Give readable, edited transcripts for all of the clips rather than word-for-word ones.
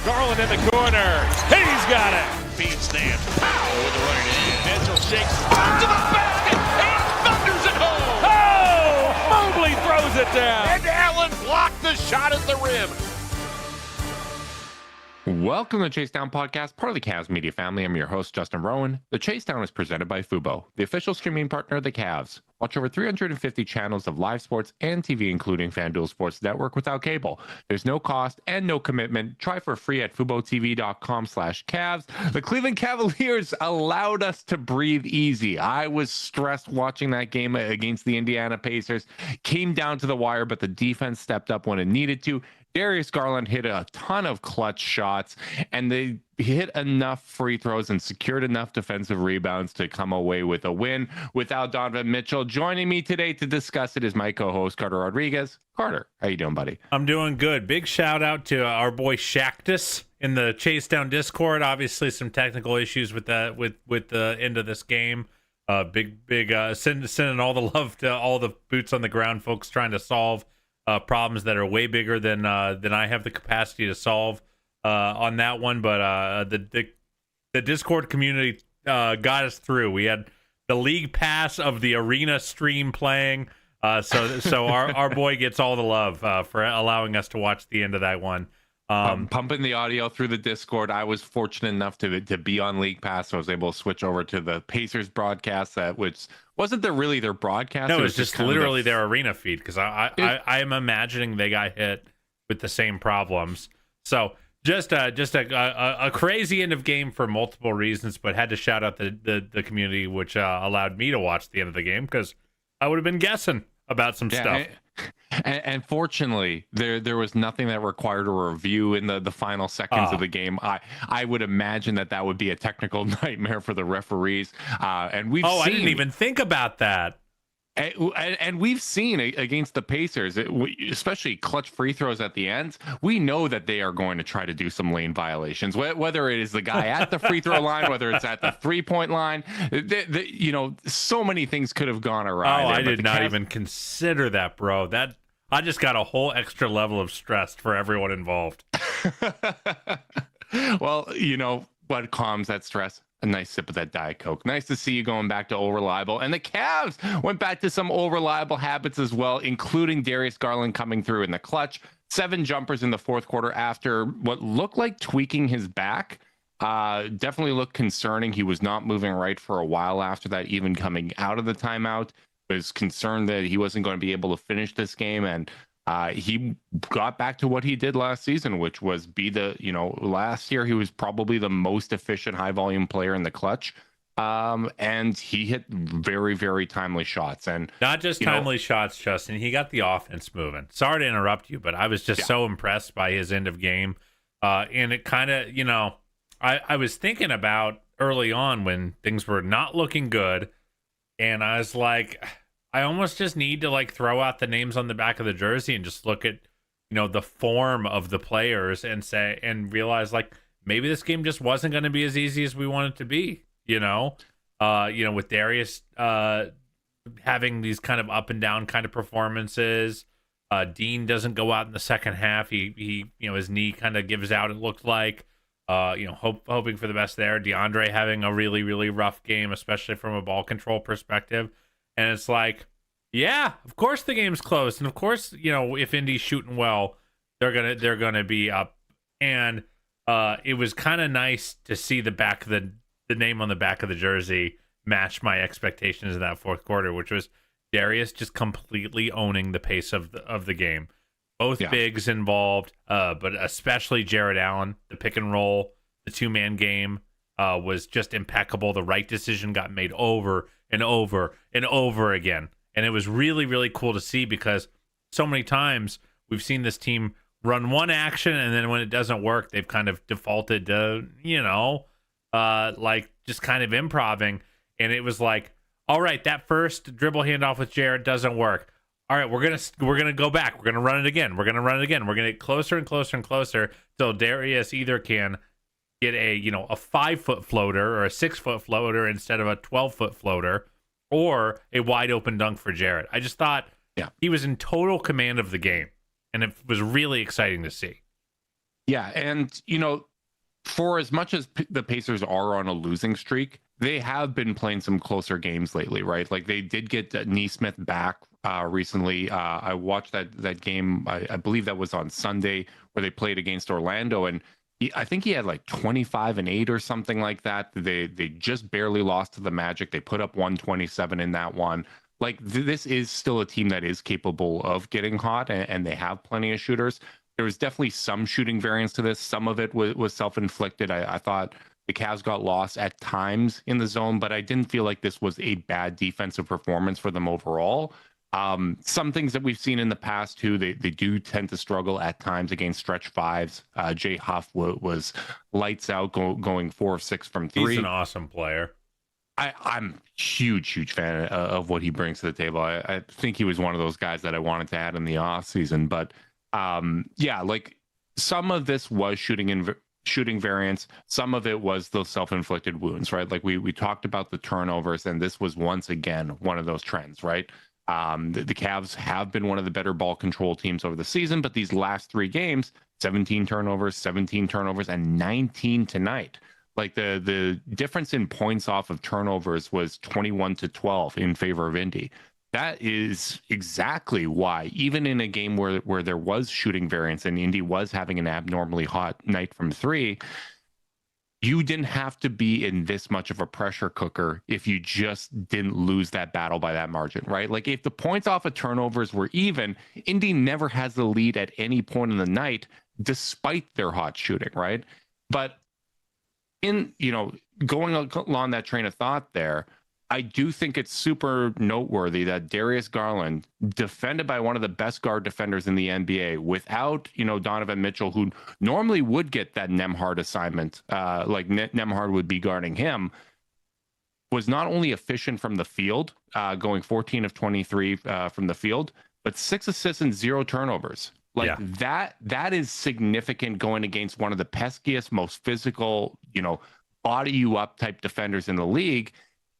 Garland in the corner. He's got it. Feed stands. Pow! With the running in. Mitchell shakes up to the basket and thunders it home. Oh! Mobley throws it down. And Allen blocked the shot at the rim. Welcome to the Chase Down Podcast, part of the Cavs media family. I'm your host, Justin Rowan. The Chase Down is presented by Fubo, the official streaming partner of the Cavs. Watch over 350 channels of live sports and TV, including FanDuel Sports Network without cable. There's no cost and no commitment. Try for free at FuboTV.com/Cavs. The Cleveland Cavaliers allowed us to breathe easy. I was stressed watching that game against the Indiana Pacers. Came down to the wire, but the defense stepped up when it needed to. Darius Garland hit a ton of clutch shots, and they hit enough free throws and secured enough defensive rebounds to come away with a win without Donovan Mitchell. Joining me today to discuss it is my co-host, Carter Rodriguez. Carter, how you doing, buddy? I'm doing good. Big shout out to our boy Shactus in the Chase Down Discord. Obviously, some technical issues with the end of this game. Sending all the love to all the boots on the ground folks trying to solve problems that are way bigger than I have the capacity to solve on that one. But the Discord community got us through. We had the league pass of the arena stream playing. So our boy gets all the love for allowing us to watch the end of that one. Pumping the audio through the Discord. I was fortunate enough to be on League Pass, so I was able to switch over to the Pacers broadcast, which wasn't really their broadcast. No, it was just literally their arena feed, because I am imagining they got hit with the same problems. So just a crazy end of game for multiple reasons, but had to shout out the community, which allowed me to watch the end of the game, because I would have been guessing about some stuff. And fortunately, there was nothing that required a review in the final seconds of the game. I would imagine that would be a technical nightmare for the referees. And we've seen, I didn't even think about that. And we've seen against the Pacers, especially clutch free throws at the end. We know that they are going to try to do some lane violations, whether it is the guy at the free throw line, whether it's at the 3-point line. So many things could have gone awry. I did not even consider that, bro. I just got a whole extra level of stress for everyone involved. Well, what calms that stress? A nice sip of that Diet Coke. Nice to see you going back to old reliable. And the Cavs went back to some old reliable habits as well, including Darius Garland coming through in the clutch. 7 jumpers in the fourth quarter after what looked like tweaking his back. Definitely looked concerning. He was not moving right for a while after that, even coming out of the timeout. Was concerned that he wasn't going to be able to finish this game, and he got back to what he did last season, which was last year he was probably the most efficient high volume player in the clutch. And he hit very, very timely shots, and not just timely shots, Justin. He got the offense moving. Sorry to interrupt you, but I was just so impressed by his end of game. And it kind of, I was thinking about early on when things were not looking good, and I was like, I almost just need to throw out the names on the back of the jersey and just look at, the form of the players and realize maybe this game just wasn't going to be as easy as we want it to be, with Darius having these kind of up and down kind of performances. Dean doesn't go out in the second half. He his knee kind of gives out, it looked like. Hoping for the best there. DeAndre having a really, really rough game, especially from a ball control perspective. And it's of course the game's close, and of course, if Indy's shooting well, they're gonna be up. And it was kind of nice to see the name on the back of the jersey match my expectations in that fourth quarter, which was Darius just completely owning the pace of the game. Both bigs involved, but especially Jared Allen. The pick and roll, the 2-man game was just impeccable. The right decision got made over and over and over again. And it was really, really cool to see, because so many times we've seen this team run one action, and then when it doesn't work, they've kind of defaulted to, just kind of improving. And it was all right, that first dribble handoff with Jared doesn't work. All right, we're gonna go back. We're gonna run it again. We're gonna get closer and closer and closer till Darius either can get a 5-foot floater or a 6-foot floater instead of a 12-foot floater, or a wide open dunk for Jared. I just thought he was in total command of the game, and it was really exciting to see. Yeah, and for as much as the Pacers are on a losing streak, they have been playing some closer games lately, right? Like they did get Neesmith back recently. I watched that game. I believe that was on Sunday where they played against Orlando, and I think he had like 25-8 or something like that. They just barely lost to the Magic. They put up 127 in that one. Like this is still a team that is capable of getting hot, and they have plenty of shooters. There was definitely some shooting variance to this. Some of it was self-inflicted. I thought the Cavs got lost at times in the zone, but I didn't feel like this was a bad defensive performance for them overall. Some things that we've seen in the past too, they do tend to struggle at times against stretch fives. Jay Huff was lights out, going 4 of 6 from 3. He's an awesome player. I'm huge fan of what he brings to the table. I think he was one of those guys that I wanted to add in the off season, but yeah, like some of this was shooting variance. Some of it was those self-inflicted wounds, right? Like we talked about the turnovers, and this was once again one of those trends, right? The Cavs have been one of the better ball control teams over the season, but these last 3 games, 17 turnovers, and 19 tonight. Like the difference in points off of turnovers was 21-12 in favor of Indy. That is exactly why, even in a game where there was shooting variance and Indy was having an abnormally hot night from 3, you didn't have to be in this much of a pressure cooker if you just didn't lose that battle by that margin, right? Like if the points off of turnovers were even, Indy never has the lead at any point in the night, despite their hot shooting, right? But in, going along that train of thought there, I do think it's super noteworthy that Darius Garland, defended by one of the best guard defenders in the NBA, without, Donovan Mitchell, who normally would get that Nembhard assignment, like Nembhard would be guarding him, was not only efficient from the field, going 14 of 23 from the field, but 6 assists and 0 turnovers. Like that is significant going against one of the peskiest, most physical, body you up type defenders in the league.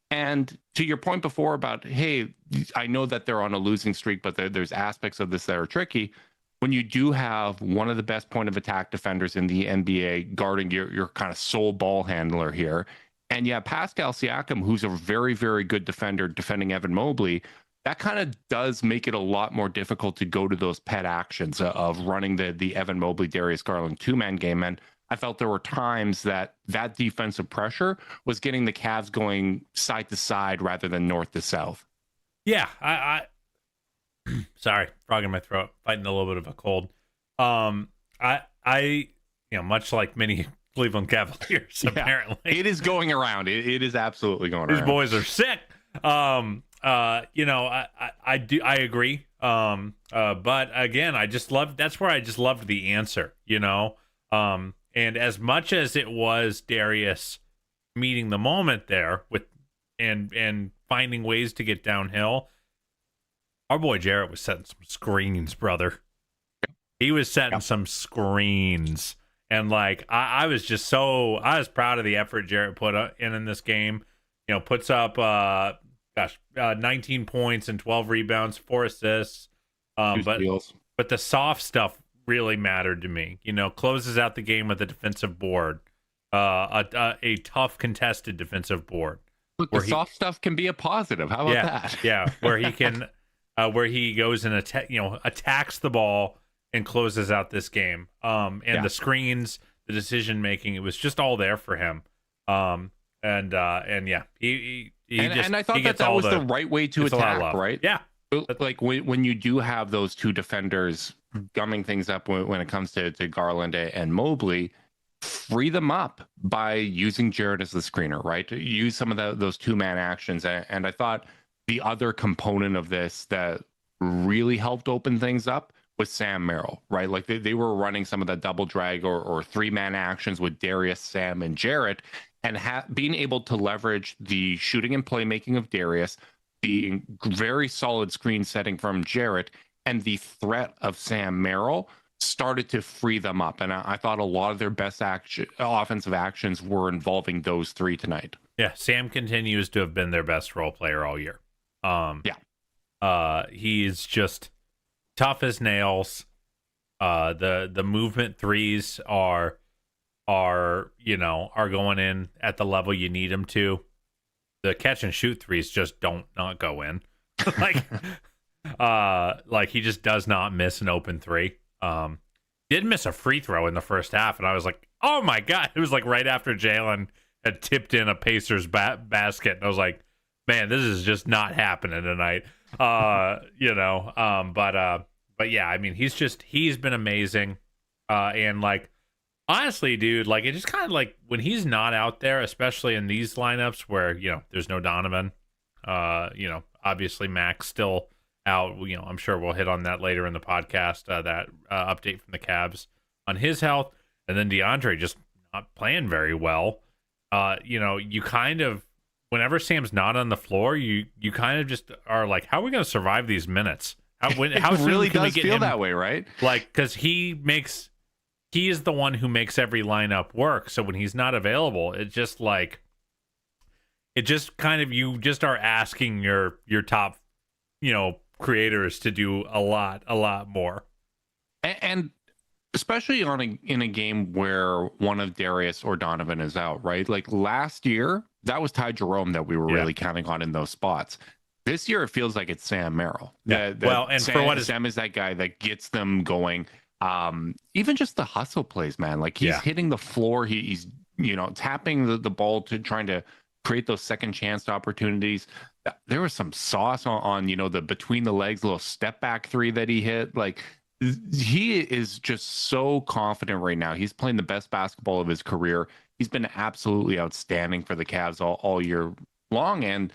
And to your point before about, hey, I know that they're on a losing streak, but there's aspects of this that are tricky. When you do have one of the best point of attack defenders in the NBA guarding your kind of sole ball handler here, and you have Pascal Siakam, who's a very, very good defender defending Evan Mobley, that kind of does make it a lot more difficult to go to those pet actions of running the Evan Mobley, Darius Garland 2-man game. And I felt there were times that defensive pressure was getting the Cavs going side to side rather than north to south. Yeah, I sorry, frog in my throat, fighting a little bit of a cold. I much like many Cleveland Cavaliers, apparently. It is going around. It is absolutely going around. These around. boys are sick. I agree. But again, that's where I just loved the answer, and as much as it was Darius meeting the moment there with and finding ways to get downhill, our boy Jarrett was setting some screens, brother. He was setting some screens. And like I was proud of the effort Jarrett put in this game. Puts up 19 points and 12 rebounds, 4 assists. But the soft stuff really mattered to me. Closes out the game with a defensive board, a tough contested defensive board. But the soft stuff can be a positive. How about that? Yeah, where he can, where he goes and attacks the ball and closes out this game. The screens, the decision making, it was just all there for him. He I thought that was the right way to attack, right? Yeah. Like when you do have those two defenders gumming things up when it comes to Garland and Mobley, free them up by using Jarrett as the screener, right? Use some of those 2-man actions. And I thought the other component of this that really helped open things up was Sam Merrill, right? Like they were running some of the double drag or 3-man actions with Darius, Sam, and Jarrett, and being able to leverage the shooting and playmaking of Darius, the very solid screen setting from Jarrett, and the threat of Sam Merrill started to free them up. And I thought a lot of their best offensive actions were involving those 3 tonight. Yeah, Sam continues to have been their best role player all year. He's just tough as nails. The movement threes are going in at the level you need them to. The catch and shoot threes just don't not go in. like he just does not miss an open three. Did miss a free throw in the first half, and I was like, oh my god! It was like right after Jalen had tipped in a Pacers basket, and I was like, man, this is just not happening tonight. But yeah, I mean, he's been amazing, and like honestly, dude, like it just kind of like when he's not out there, especially in these lineups where there's no Donovan, obviously Mac's still out. I'm sure we'll hit on that later in the podcast. That update from the Cavs on his health, and then DeAndre just not playing very well. You kind of whenever Sam's not on the floor, you kind of just are like, how are we going to survive these minutes? How it really does feel that way, right? Like because he is the one who makes every lineup work. So when he's not available, it just kind of you just are asking your top, creators to do a lot more. And especially in a game where one of Darius or Donovan is out, right? Like last year, that was Ty Jerome that we were really counting on in those spots. This year, it feels like it's Sam Merrill. Yeah. Sam is that guy that gets them going. Even just the hustle plays, man. Like he's hitting the floor. He's tapping the ball to trying to create those second chance opportunities. There was some sauce on the between the legs little step back three that he hit. Like he is just so confident right now. He's playing the best basketball of his career. He's been absolutely outstanding for the Cavs all year long, and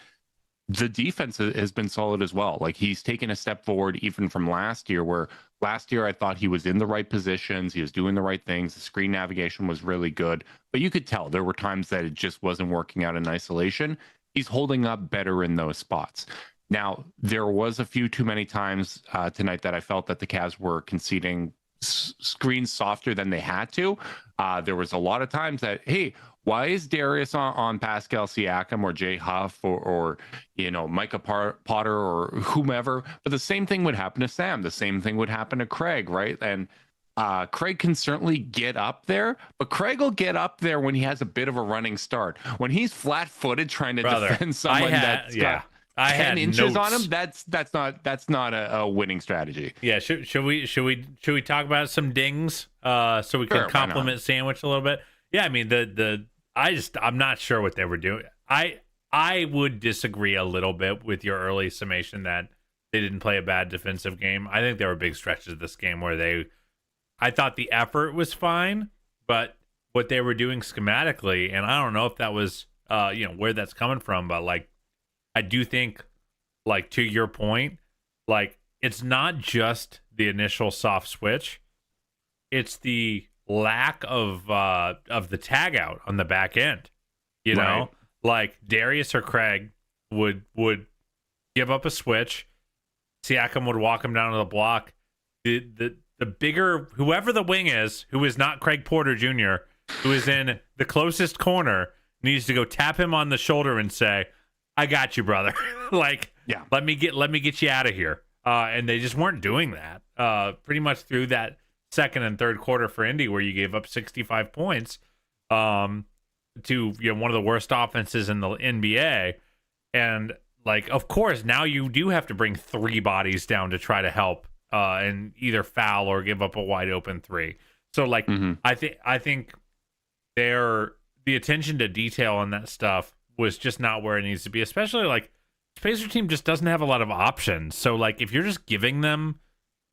the defense has been solid as well. Like he's taken a step forward even from last year, where last year I thought he was in the right positions. He was doing the right things. The screen navigation was really good, but you could tell there were times that it just wasn't working out in isolation. He's holding up better in those spots. Now, there was a few too many times tonight that I felt that the Cavs were conceding screens softer than they had to. There was a lot of times that, hey, why is Darius on Pascal Siakam or Jay Huff or Micah Potter or whomever? But the same thing would happen to Sam. The same thing would happen to Craig, right? And Craig can certainly get up there, but Craig will get up there when he has a bit of a running start. When he's flat-footed trying to defend someone that's got 10 inches on him, that's not a winning strategy. Yeah, should we talk about some dings so we can compliment Sandwich a little bit? Yeah, I mean I'm not sure what they were doing. I would disagree a little bit with your early summation that they didn't play a bad defensive game. I think there were big stretches of this game where I thought the effort was fine, but what they were doing schematically, and I don't know if that was where that's coming from, but like I do think, like to your point, like it's not just the initial soft switch, it's the lack of the tag out on the back end. You know, like Darius or Craig would give up a switch, Siakam would walk him down to the block. The bigger, whoever the wing is, who is not Craig Porter Jr., who is in the closest corner, needs to go tap him on the shoulder and say, I got you, brother. Let me get you out of here. And they just weren't doing that pretty much through that second and third quarter for Indy, where you gave up 65 points to one of the worst offenses in the NBA. And like, of course, now you do have to bring three bodies down to try to help and either foul or give up a wide open three. So like, I think the attention to detail on that stuff was just not where it needs to be, especially like the Pacers team just doesn't have a lot of options. So like, if you're just giving them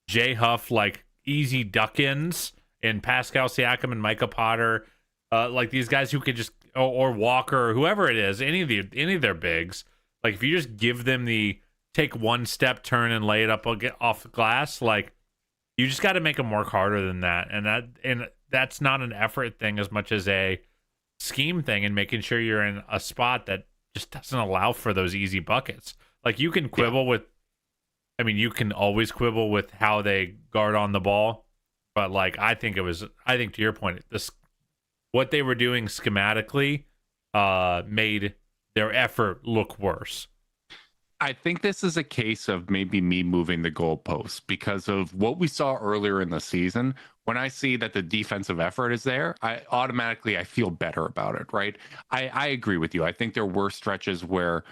Jay Huff, like easy duck-ins and Pascal Siakam and Micah Potter, like these guys who could just, or Walker or whoever it is, any of their bigs, like if you just give them the take one step, turn and lay it up, get off the glass, like you just got to make them work harder than that. And that's not an effort thing as much as a scheme thing, and making sure you're in a spot that just doesn't allow for those easy buckets. Like you can quibble with, I mean, you can always quibble with how they guard on the ball, but like I think to your point, what they were doing schematically made their effort look worse. I think this is a case of maybe me moving the goalposts because of what we saw earlier in the season. When I see that the defensive effort is there, I feel better about it, right? I agree with you. I think there were stretches where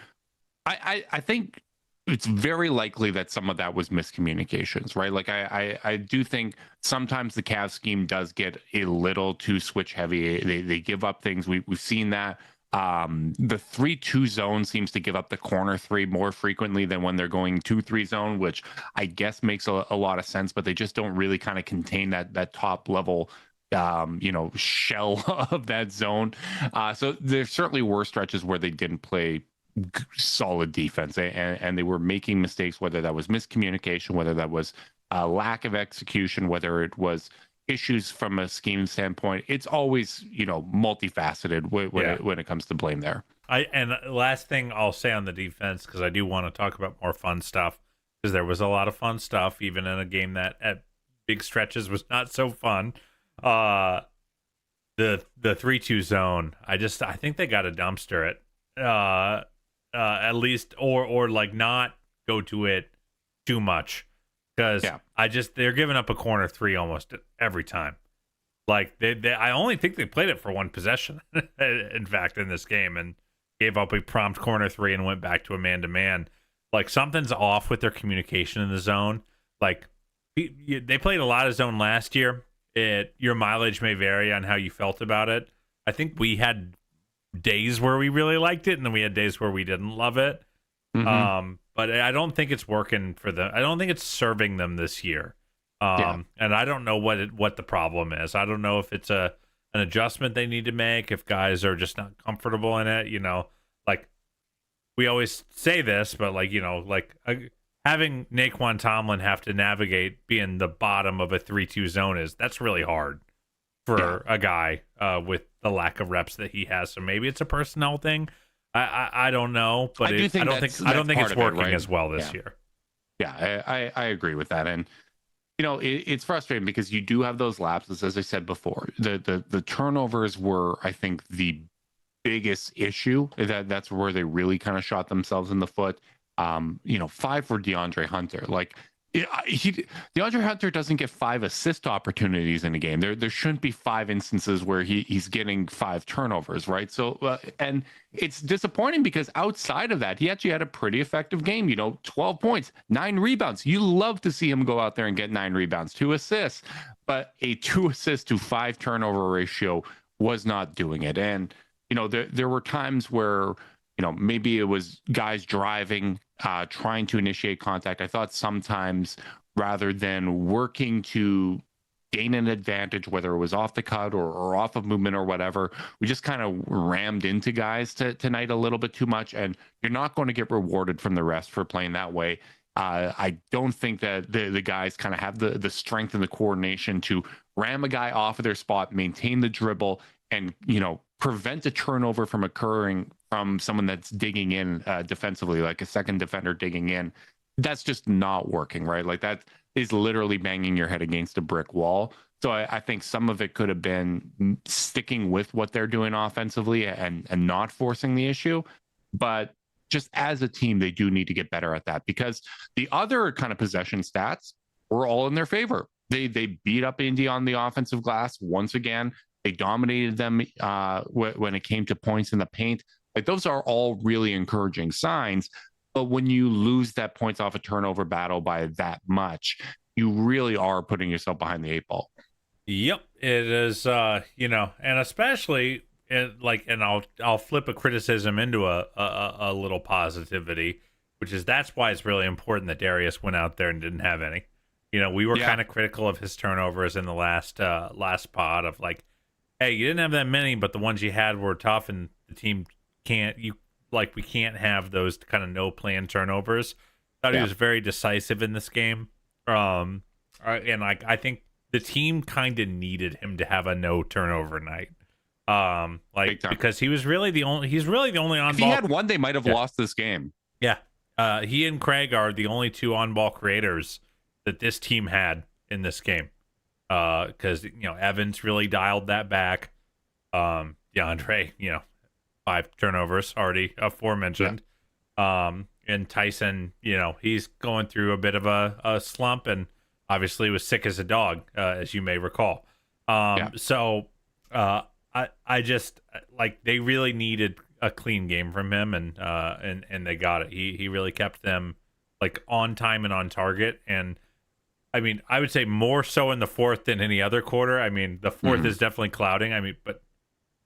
I think it's very likely that some of that was miscommunications, right? Like I do think sometimes the Cavs scheme does get a little too switch heavy. They give up things. We've seen that. The 3-2 zone seems to give up the corner three more frequently than when they're going 2-3 zone, which I guess makes a lot of sense, but they just don't really kind of contain that top level shell of that zone. So there certainly were stretches where they didn't play solid defense, and they were making mistakes, whether that was miscommunication, whether that was lack of execution, whether it was issues from a scheme standpoint. It's always multifaceted when it comes to blame there. And last thing I'll say on the defense, because I do want to talk about more fun stuff, because there was a lot of fun stuff even in a game that at big stretches was not so fun. The 3-2 zone, I think they got to dumpster it at least, or like not go to it too much. Because they're giving up a corner three almost every time. Like I only think they played it for one possession, in fact, in this game, and gave up a prompt corner three and went back to a man-to-man. Like something's off with their communication in the zone. Like they played a lot of zone last year. Your mileage may vary on how you felt about it. I think we had days where we really liked it, and then we had days where we didn't love it. Mm-hmm. But I don't think it's working for them. I don't think it's serving them this year. And I don't know what the problem is. I don't know if it's an adjustment they need to make, if guys are just not comfortable in it. Like we always say this, but having Naquan Tomlin have to navigate being the bottom of a 3-2 zone that's really hard for a guy with the lack of reps that he has. So maybe it's a personnel thing. I don't know, but I don't think it's working as well this year. Yeah, I agree with that, and it's frustrating because you do have those lapses, as I said before. The turnovers were, I think, the biggest issue. That's where they really kind of shot themselves in the foot. 5 for DeAndre Hunter, DeAndre Hunter doesn't get 5 assist opportunities in a game. There shouldn't be 5 instances where he's getting 5 turnovers, right? So, and it's disappointing because outside of that, he actually had a pretty effective game. 12 points, 9 rebounds. You love to see him go out there and get 9 rebounds, 2 assists, but a 2 assist to 5 turnover ratio was not doing it. And there were times where maybe it was guys driving, trying to initiate contact. I thought sometimes rather than working to gain an advantage, whether it was off the cut or off of movement or whatever, we just kind of rammed into guys tonight a little bit too much. And you're not going to get rewarded from the rest for playing that way. I don't think that the guys kind of have the strength and the coordination to ram a guy off of their spot, maintain the dribble, and prevent a turnover from occurring from someone that's digging in defensively, like a second defender digging in. That's just not working, right? Like that is literally banging your head against a brick wall. So I think some of it could have been sticking with what they're doing offensively and not forcing the issue. But just as a team, they do need to get better at that, because the other kind of possession stats were all in their favor. They beat up Indy on the offensive glass once again. They dominated them when it came to points in the paint. Like those are all really encouraging signs. But when you lose that points off a turnover battle by that much, you really are putting yourself behind the 8 ball. Yep, it is. And especially and I'll flip a criticism into a little positivity, which is that's why it's really important that Darius went out there and didn't have any. We were kind of critical of his turnovers in the last pod of like, hey, you didn't have that many, but the ones you had were tough, and the team we can't have those kind of no plan turnovers. Thought he was very decisive in this game. And I think the team kind of needed him to have a no turnover night. Because he's really the only on ball. If he had one, they might have lost this game. Yeah. He and Craig are the only 2 on ball creators that this team had in this game. Because Evans really dialed that back. DeAndre, 5 turnovers already aforementioned. And and Tyson, he's going through a bit of a slump, and obviously was sick as a dog, as you may recall. So I just like, they really needed a clean game from him, and they got it. He really kept them like on time and on target. And I mean, I would say more so in the fourth than any other quarter. I mean, the fourth is definitely clouding. I mean, but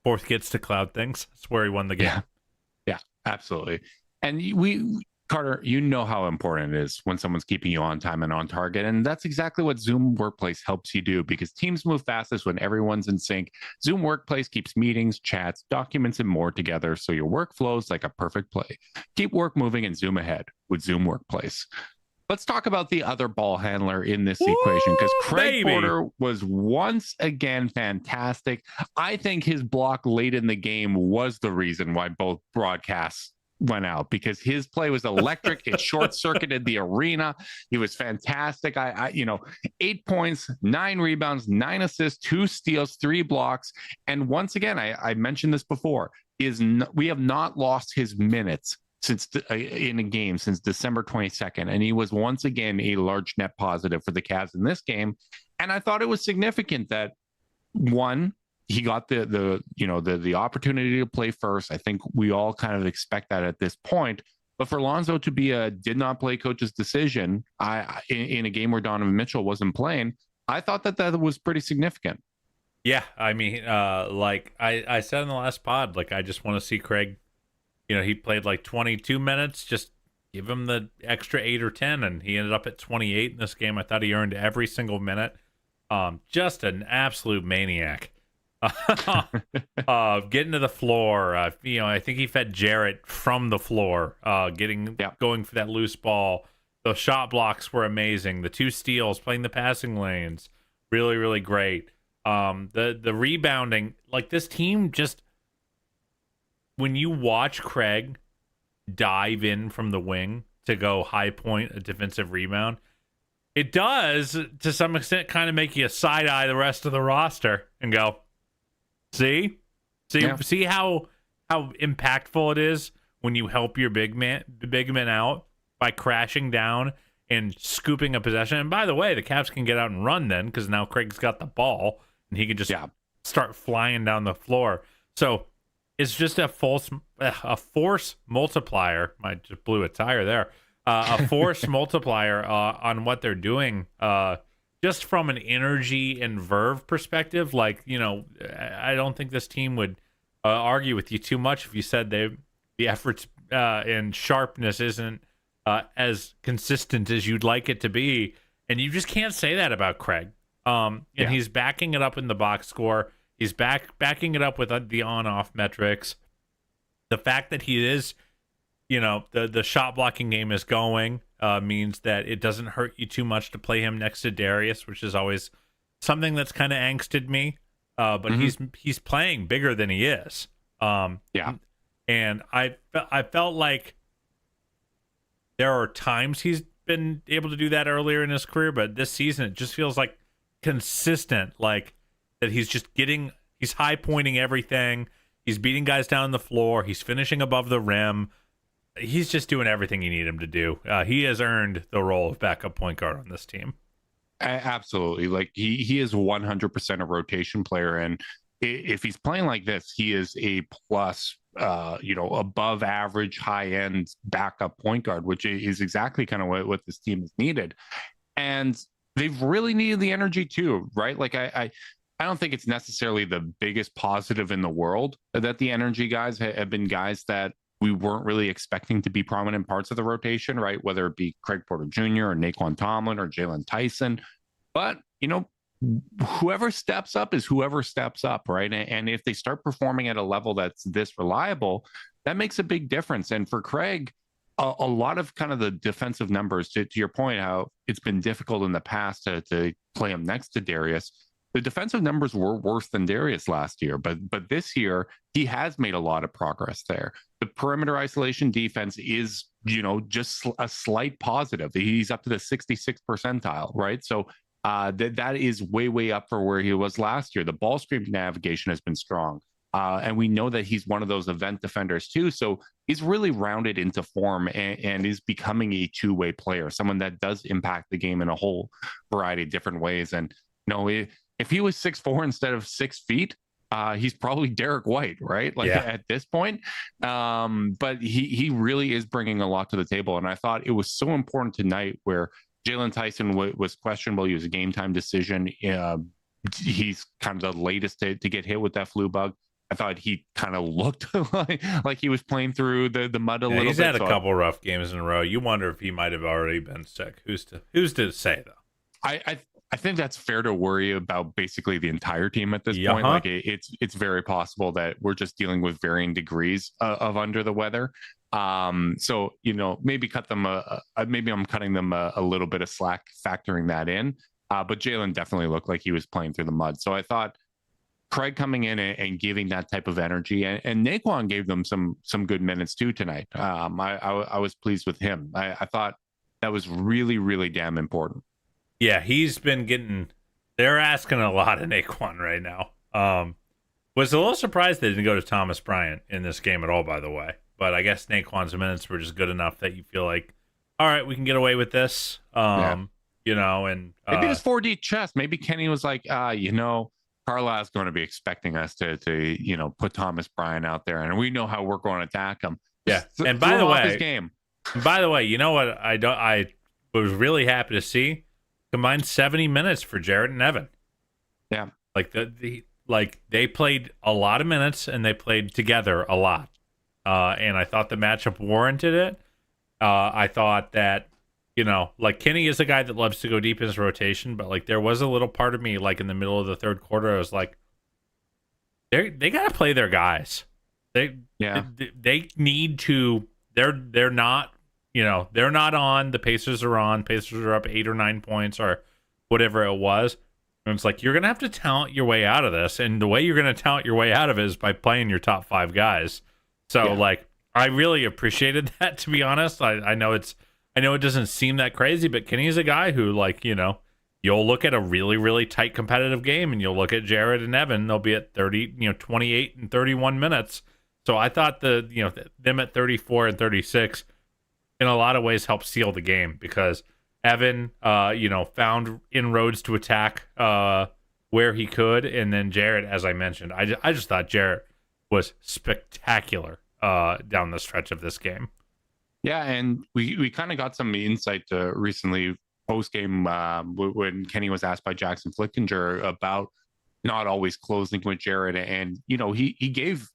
fourth gets to cloud things. That's where he won the game. Yeah, absolutely. And Carter, how important it is when someone's keeping you on time and on target. And that's exactly what Zoom Workplace helps you do, because teams move fastest when everyone's in sync. Zoom Workplace keeps meetings, chats, documents, and more together, so your work flows like a perfect play. Keep work moving and zoom ahead with Zoom Workplace. Let's talk about the other ball handler in this equation, because Craig Porter was once again fantastic. I think his block late in the game was the reason why both broadcasts went out, because his play was electric. It short-circuited the arena. He was fantastic. 8 points, 9 rebounds, 9 assists, 2 steals, 3 blocks. And once again, I mentioned this before, we have not lost his minutes in a game since December 22nd. And he was once again a large net positive for the Cavs in this game. And I thought it was significant that, one, he got the opportunity to play first. I think we all kind of expect that at this point. But for Lonzo to be a did not play coach's decision in a game where Donovan Mitchell wasn't playing, I thought that was pretty significant. Yeah, I mean, like I said in the last pod, like, I just want to see Craig. He played like 22 minutes. Just give him the extra 8 or 10, and he ended up at 28 in this game. I thought he earned every single minute. Just an absolute maniac. Getting to the floor. I think he fed Jarrett from the floor. Going for that loose ball. The shot blocks were amazing. The 2 steals, playing the passing lanes, really, really great. The rebounding, like, this team just, when you watch Craig dive in from the wing to go high point a defensive rebound, it does to some extent kind of make you side eye the rest of the roster and go, see how impactful it is when you help your big man out by crashing down and scooping a possession. And by the way, the Cavs can get out and run then, because now Craig's got the ball and he can just start flying down the floor. So it's just a force multiplier. I just blew a tire there. A force multiplier on what they're doing. Just from an energy and verve perspective, like, I don't think this team would argue with you too much if you said the efforts and sharpness isn't as consistent as you'd like it to be. And you just can't say that about Craig. And he's backing it up in the box score. He's backing it up with the on-off metrics. The fact that he is, the shot blocking game is going means that it doesn't hurt you too much to play him next to Darius, which is always something that's kind of angsted me. But he's playing bigger than he is. And I felt like there are times he's been able to do that earlier in his career, but this season it just feels like consistent, like that he's high pointing everything. He's beating guys down the floor. He's finishing above the rim. He's just doing everything you need him to do. He has earned the role of backup point guard on this team. Absolutely. Like, he is 100% a rotation player. And if he's playing like this, he is a plus, above average, high end backup point guard, which is exactly kind of what this team has needed. And they've really needed the energy too, right? Like, I don't think it's necessarily the biggest positive in the world that the energy guys have been guys that we weren't really expecting to be prominent parts of the rotation, right? Whether it be Craig Porter Jr. or Naquan Tomlin or Jalen Tyson. But, whoever steps up is whoever steps up, right? And if they start performing at a level that's this reliable, that makes a big difference. And for Craig, a lot of kind of the defensive numbers, to your point, how it's been difficult in the past to play him next to Darius. The defensive numbers were worse than Darius last year, but this year he has made a lot of progress there. The perimeter isolation defense is, just a slight positive. He's up to the 66th percentile, right? So that is way up for where he was last year. The ball screen navigation has been strong. And we know that he's one of those event defenders too. So he's really rounded into form and is becoming a two-way player, someone that does impact the game in a whole variety of different ways. And, if he was 6'4" instead of 6 feet, he's probably Derek White, right? At this point. But he really is bringing a lot to the table. And I thought it was so important tonight where Jalen Tyson was questionable. He was a game time decision. He's kind of the latest to get hit with that flu bug. I thought he kind of looked like he was playing through the mud a little bit. He's had a couple rough games in a row. You wonder if he might have already been sick. Who's to say, though? I think that's fair to worry about basically the entire team at this point. Like it's very possible that we're just dealing with varying degrees of under the weather. So maybe cut them. Maybe I'm cutting them a little bit of slack factoring that in. But Jalen definitely looked like he was playing through the mud. So I thought Craig coming in and giving that type of energy, and Naquan gave them some good minutes too tonight. I was pleased with him. I thought that was really, really damn important. Yeah, he's been getting. They're asking a lot of Naquan right now. Was a little surprised they didn't go to Thomas Bryant in this game at all, by the way. But I guess Naquan's minutes were just good enough that you feel like, all right, we can get away with this. And maybe his 4D chest. Maybe Kenny was like, Carlisle's going to be expecting us to put Thomas Bryant out there, and we know how we're going to attack him. Yeah, and by the way, you know what? I was really happy to see combined 70 minutes for Jarrett and Evan. Yeah, like they played a lot of minutes and they played together a lot, and I thought the matchup warranted it. I thought that. Kenny is a guy that loves to go deep in his rotation, but there was a little part of me, in the middle of the third quarter, I was like, they got to play their guys. They need to. They're not. They're not on. The Pacers are on. Pacers are up 8 or 9 points or whatever it was. And it's you're gonna have to talent your way out of this, and the way you're gonna talent your way out of it is by playing your top 5 guys. So I really appreciated that, to be honest. I know it doesn't seem that crazy, but Kenny's a guy who, you'll look at a really, really tight competitive game and you'll look at Jared and Evan, they'll be at 28 and 31 minutes. So I thought them at 34 and 36 in a lot of ways helped seal the game because Evan, found inroads to attack where he could. And then Jared, as I mentioned, I just thought Jared was spectacular down the stretch of this game. Yeah, and we kind of got some insight recently post-game when Kenny was asked by Jackson Flickinger about not always closing with Jared. And, he gave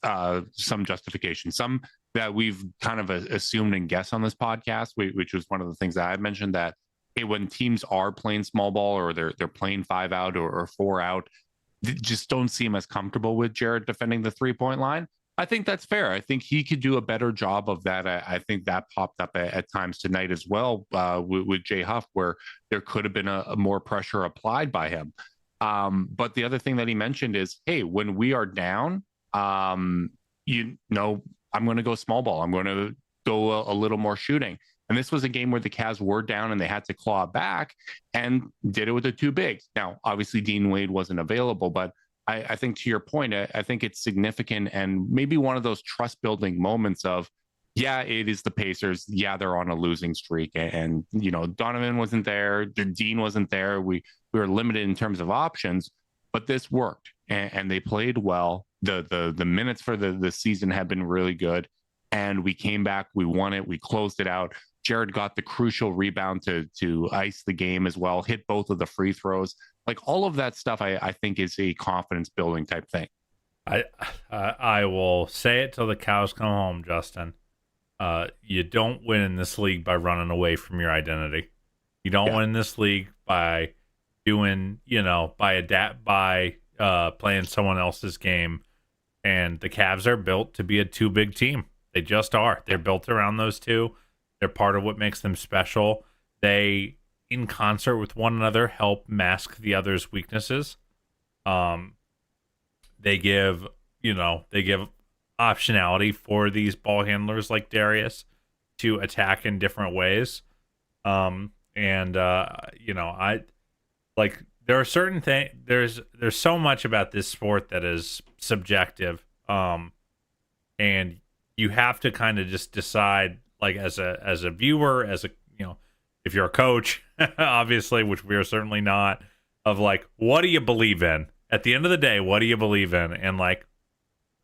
some justification, some that we've kind of assumed and guessed on this podcast, which was one of the things that I mentioned that, hey, when teams are playing small ball or they're playing 5 out or 4 out, just don't seem as comfortable with Jared defending the 3-point line. I think that's fair. I think he could do a better job of that. I think that popped up at times tonight as well with Jay Huff, where there could have been a more pressure applied by him. But the other thing that he mentioned is, hey, when we are down, I'm going to go small ball. I'm going to go a little more shooting. And this was a game where the Cavs were down and they had to claw back and did it with the 2 bigs. Now, obviously, Dean Wade wasn't available, but I think to your point, I think it's significant and maybe one of those trust building moments of, yeah, it is the Pacers. Yeah, they're on a losing streak. And Donovan wasn't there. Dean wasn't there. We were limited in terms of options, but this worked and they played well. The minutes for the season have been really good. And we came back. We won it. We closed it out. Jared got the crucial rebound to ice the game as well, hit both of the free throws. All of that stuff, I think is a confidence building type thing. I will say it till the cows come home, Justin. You don't win in this league by running away from your identity. You don't win in this league by doing, by playing someone else's game. And the Cavs are built to be a 2 big team. They just are. They're built around those 2. They're part of what makes them special. They, in concert with one another, help mask the other's weaknesses. They give optionality for these ball handlers like Darius to attack in different ways. I there are certain things. There's so much about this sport that is subjective. And you have to kind of just decide, like, as a viewer, as a, if you're a coach, obviously, which we are certainly not, of like, what do you believe in? At the end of the day, what do you believe in? And like,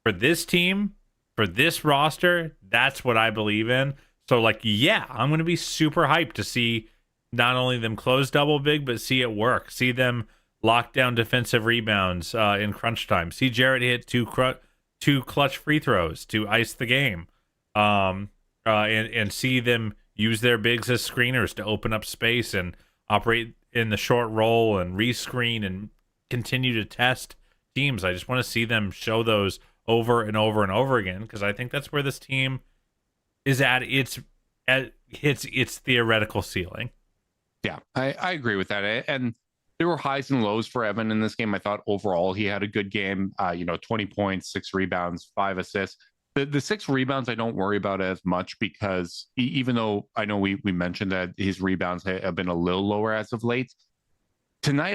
for this team, for this roster, that's what I believe in. So like, yeah, I'm going to be super hyped to see not only them close double big, but see it work. See them lock down defensive rebounds in crunch time. See Jarrett hit two clutch free throws to ice the game. And see them use their bigs as screeners to open up space and operate in the short roll and rescreen and continue to test teams. I just want to see them show those over and over and over again, because I think that's where this team is at its theoretical ceiling. Yeah, I agree with that. And there were highs and lows for Evan in this game. I thought overall he had a good game. 20 points, 6 rebounds, 5 assists. The 6 rebounds I don't worry about as much, because even though I know we mentioned that his rebounds have been a little lower as of late, tonight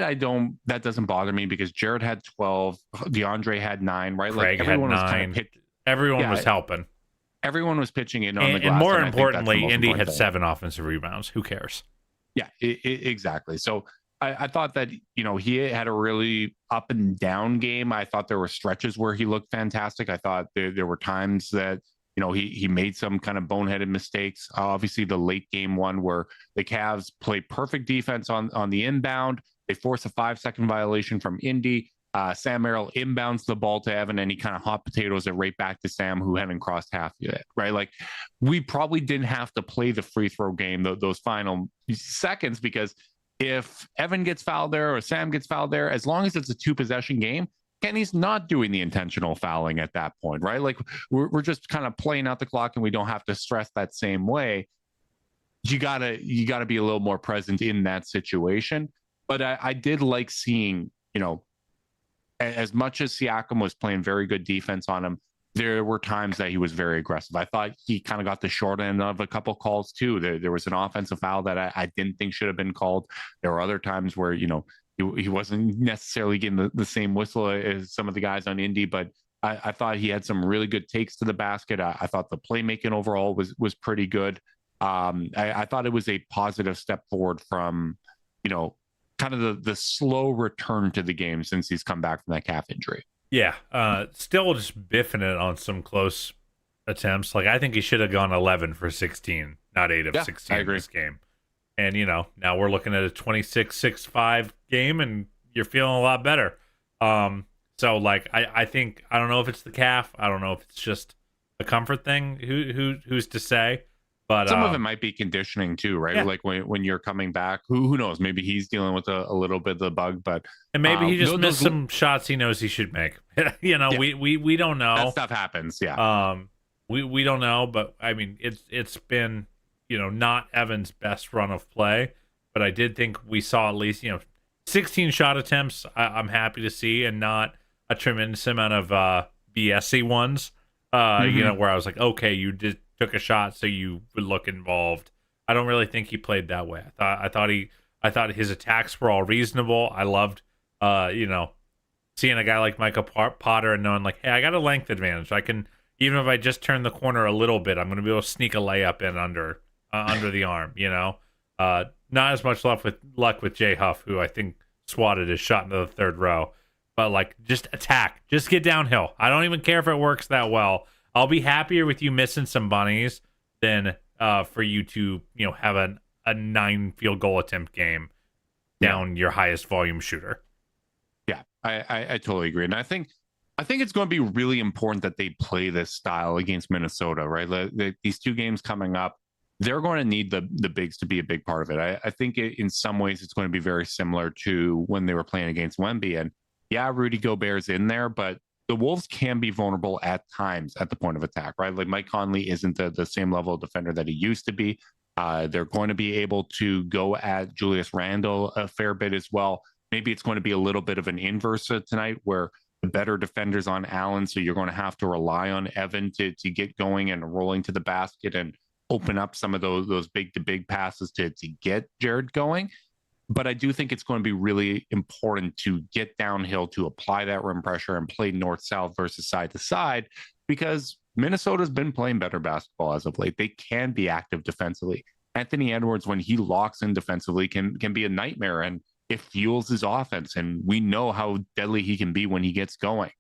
that doesn't bother me, because Jared had 12, DeAndre had 9, right? Craig like everyone had 9. was kind of everyone was helping. Everyone was pitching in on the glass. And more importantly, Indy had 7 offensive rebounds. Who cares? Yeah, exactly. So I thought that, he had a really up and down game. I thought there were stretches where he looked fantastic. I thought there were times that, he made some kind of boneheaded mistakes. Obviously, the late game one where the Cavs played perfect defense on the inbound. They force a 5-second violation from Indy. Sam Merrill inbounds the ball to Evan, and he kind of hot potatoes it right back to Sam, who hadn't crossed half yet, right? Like, we probably didn't have to play the free throw game those final seconds, because if Evan gets fouled there or Sam gets fouled there, as long as it's a 2-possession game, Kenny's not doing the intentional fouling at that point, right? Like, we're just kind of playing out the clock, and we don't have to stress that same way. You gotta be a little more present in that situation. But I did like seeing, as much as Siakam was playing very good defense on him, there were times that he was very aggressive. I thought he kind of got the short end of a couple calls too. There was an offensive foul that I didn't think should have been called. There were other times where, he wasn't necessarily getting the same whistle as some of the guys on Indy, but I thought he had some really good takes to the basket. I thought the playmaking overall was pretty good. I thought it was a positive step forward from, kind of the slow return to the game since he's come back from that calf injury. Yeah. Still just biffing it on some close attempts. Like, I think he should have gone 11 for 16, not 8 of 16 in this game. And, now we're looking at a 26-6-5 game, and you're feeling a lot better. So, like, I think, I don't know if it's the calf. I don't know if it's just a comfort thing. Who's to say? But some of it might be conditioning too, right? Yeah. Like when you're coming back, who knows? Maybe he's dealing with a little bit of the bug, and maybe he just missed some shots he knows he should make. Yeah. we don't know. That stuff happens. Yeah. We don't know, but I mean, it's been, not Evan's best run of play, but I did think we saw at least, 16 shot attempts. I'm happy to see, and not a tremendous amount of BSy ones. Where I was like, okay, you took a shot so you would look involved. I don't really think he played that way. I thought his attacks were all reasonable. I loved seeing a guy like Michael Potter and knowing, like, hey, I got a length advantage. I can, even if I just turn the corner a little bit, I'm going to be able to sneak a layup in under the arm, Not as much luck with Jay Huff, who I think swatted his shot into the third row. But, like, just attack. Just get downhill. I don't even care if it works that well. I'll be happier with you missing some bunnies than for you to, have a 9 field goal attempt game down your highest volume shooter. Yeah, I totally agree. And I think it's going to be really important that they play this style against Minnesota, right? These 2 games coming up, they're going to need the bigs to be a big part of it. I think in some ways it's going to be very similar to when they were playing against Wemby. And yeah, Rudy Gobert's in there, but the Wolves can be vulnerable at times at the point of attack, right? Like, Mike Conley isn't the same level of defender that he used to be. They're going to be able to go at Julius Randle a fair bit as well. Maybe it's going to be a little bit of an inverse tonight, where the better defenders on Allen, so you're going to have to rely on Evan to get going and rolling to the basket and open up some of those big to big passes to get Jared going. But I do think it's going to be really important to get downhill, to apply that rim pressure and play north-south versus side to side, because Minnesota's been playing better basketball as of late. They can be active defensively. Anthony Edwards, when he locks in defensively, can be a nightmare, and it fuels his offense. And we know how deadly he can be when he gets going.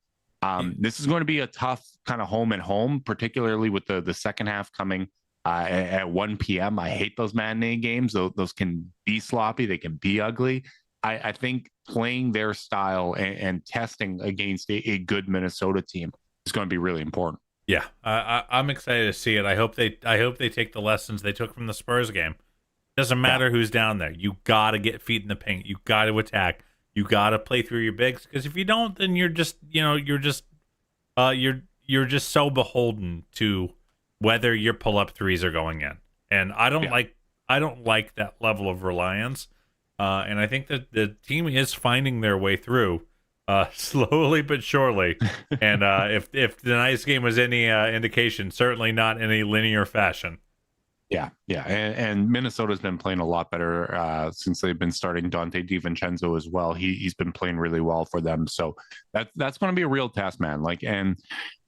This is going to be a tough kind of home and home, particularly with the second half coming at 1 p.m. I hate those matinee games. Those can be sloppy. They can be ugly. I think playing their style and testing against a good Minnesota team is going to be really important. Yeah, I'm excited to see it. I hope they take the lessons they took from the Spurs game. Doesn't matter who's down there. You got to get feet in the paint. You got to attack. You got to play through your bigs, because if you don't, then you're just so beholden to whether your pull-up threes are going in. And I don't like that level of reliance. And I think that the team is finding their way through slowly but surely. And if tonight's game was any indication, certainly not in a linear fashion. Yeah. And Minnesota's been playing a lot better since they've been starting Dante DiVincenzo as well. He's been playing really well for them. So that's going to be a real test, man. And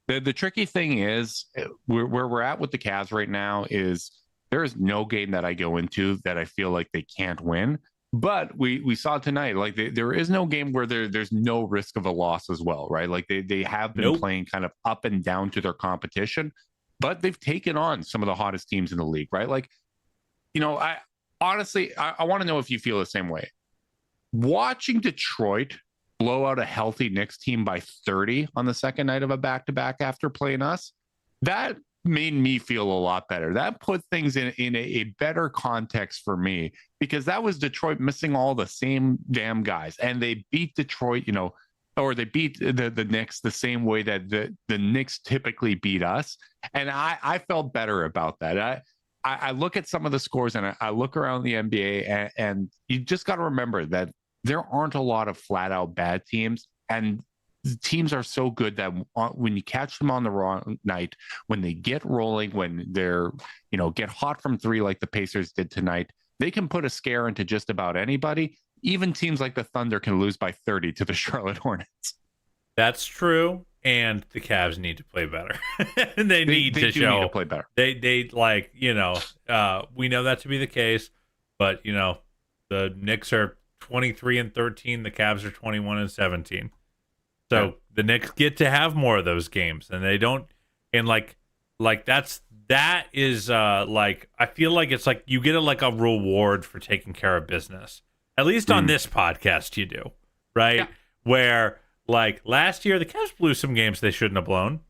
the tricky thing is where we're at with the Cavs right now is there is no game that I go into that I feel like they can't win. But we saw tonight, there is no game where there's no risk of a loss as well, right? They have been playing kind of up and down to their competition, but they've taken on some of the hottest teams in the league, right? I honestly want to know if you feel the same way. Watching Detroit blow out a healthy Knicks team by 30 on the second night of a back-to-back after playing us, that made me feel a lot better. That put things in a better context for me, because that was Detroit missing all the same damn guys, and they beat Detroit, or they beat the Knicks the same way that the Knicks typically beat us. And I felt better about that. I look at some of the scores and I look around the NBA, and you just got to remember that there aren't a lot of flat out bad teams, and the teams are so good that when you catch them on the wrong night, when they get rolling, when they're, get hot from three like the Pacers did tonight, they can put a scare into just about anybody. Even teams like the Thunder can lose by 30 to the Charlotte Hornets. That's true. And the Cavs need to play better. they need to show play better. They we know that to be the case, but the Knicks are 23-13, the Cavs are 21-17. So the Knicks get to have more of those games, and they don't. And that is I feel like it's like you get a reward for taking care of business. At least on this podcast, you do, right? Yeah. Where last year the Cavs blew some games they shouldn't have blown,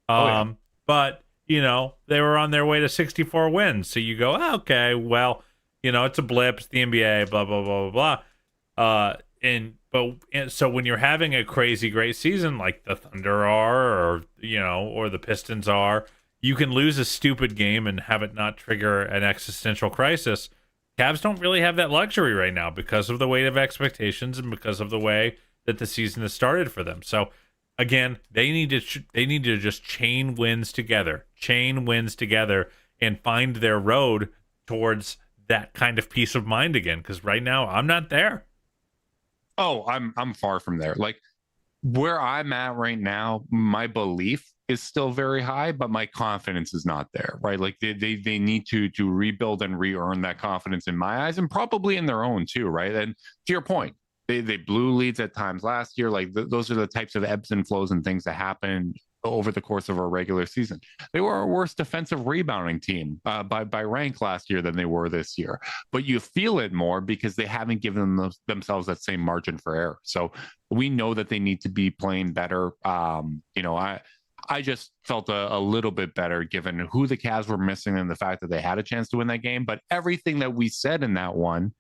but they were on their way to 64 wins. So you go, okay, well, it's a blip, it's the NBA, blah blah blah blah blah. So when you're having a crazy great season like the Thunder are, or the Pistons are, you can lose a stupid game and have it not trigger an existential crisis. Cavs don't really have that luxury right now because of the weight of expectations and because of the way that the season has started for them. So again, they need to just chain wins together, and find their road towards that kind of peace of mind again. Because right now, I'm not there. Oh, I'm far from there. Where I'm at right now, my belief is still very high, but my confidence is not there, right? They need to rebuild and re-earn that confidence in my eyes, and probably in their own too, right? And to your point, they blew leads at times last year. Those are the types of ebbs and flows and things that happen over the course of a regular season. They were a worse defensive rebounding team by rank last year than they were this year. But you feel it more because they haven't given themselves that same margin for error. So we know that they need to be playing better. I just felt a little bit better given who the Cavs were missing and the fact that they had a chance to win that game. But everything that we said in that one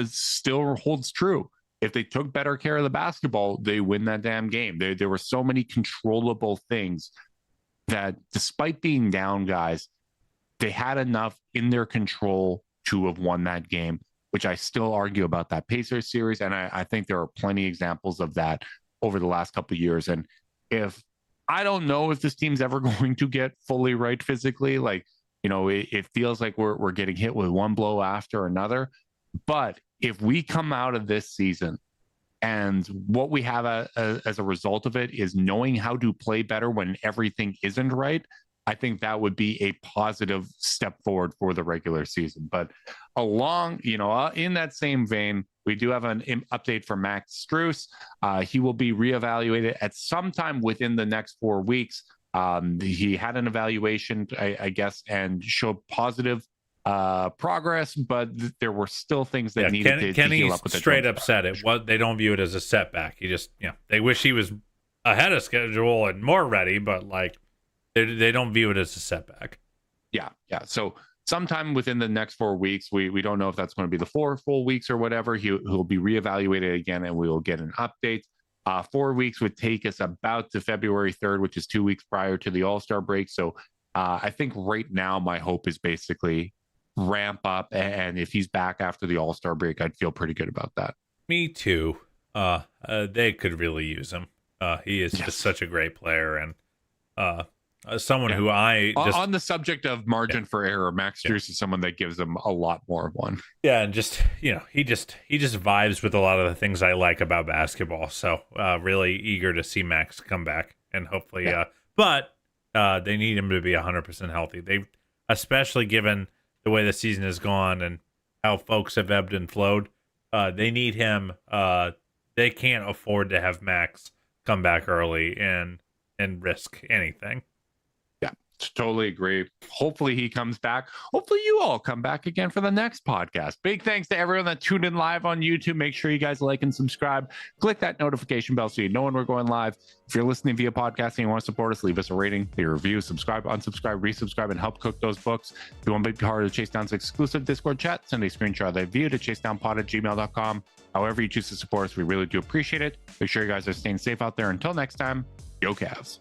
still holds true. If they took better care of the basketball, they win that damn game. There were so many controllable things that despite being down, guys, they had enough in their control to have won that game, which I still argue about that Pacers series. And I think there are plenty of examples of that over the last couple of years. And I don't know if this team's ever going to get fully right physically. It feels like we're getting hit with one blow after another. But if we come out of this season and what we have as a result of it is knowing how to play better when everything isn't right, I think that would be a positive step forward for the regular season. But along, in that same vein, we do have an update for Max Strus. He will be reevaluated at some time within the next 4 weeks. He had an evaluation, I guess, and showed positive progress, but there were still things that needed to heal up with. Straight up said it. They don't view it as a setback. He just, they wish he was ahead of schedule and more ready, but like they don't view it as a setback. Yeah. So sometime within the next 4 weeks, we don't know if that's going to be the 4 full weeks or whatever. He'll be reevaluated again, and we will get an update. 4 weeks would take us about to February 3rd, which is 2 weeks prior to the All-Star break. So I think right now my hope is basically ramp up, and if he's back after the All-Star break, I'd feel pretty good about that. Me too. They could really use him. He is just such a great player, and someone who I just, on the subject of margin for error, Max Strus is someone that gives them a lot more of one. Yeah, and just he just vibes with a lot of the things I like about basketball. So really eager to see Max come back, and hopefully, but they need him to be 100% healthy. They, especially given the way the season has gone and how folks have ebbed and flowed, they need him. They can't afford to have Max come back early and risk anything. Totally agree. Hopefully he comes back. Hopefully you all come back again for the next podcast. Big thanks to everyone that tuned in live on YouTube. Make sure you guys like and subscribe. Click that notification bell so you know when we're going live. If you're listening via podcasting and you want to support us, leave us a rating, a review, subscribe, unsubscribe, resubscribe, and help cook those books. If you want to be part of the Chase Down's exclusive Discord chat, send a screenshot of that view to chasedownpod@gmail.com. However you choose to support us, we really do appreciate it. Make sure you guys are staying safe out there. Until next time, go Cavs.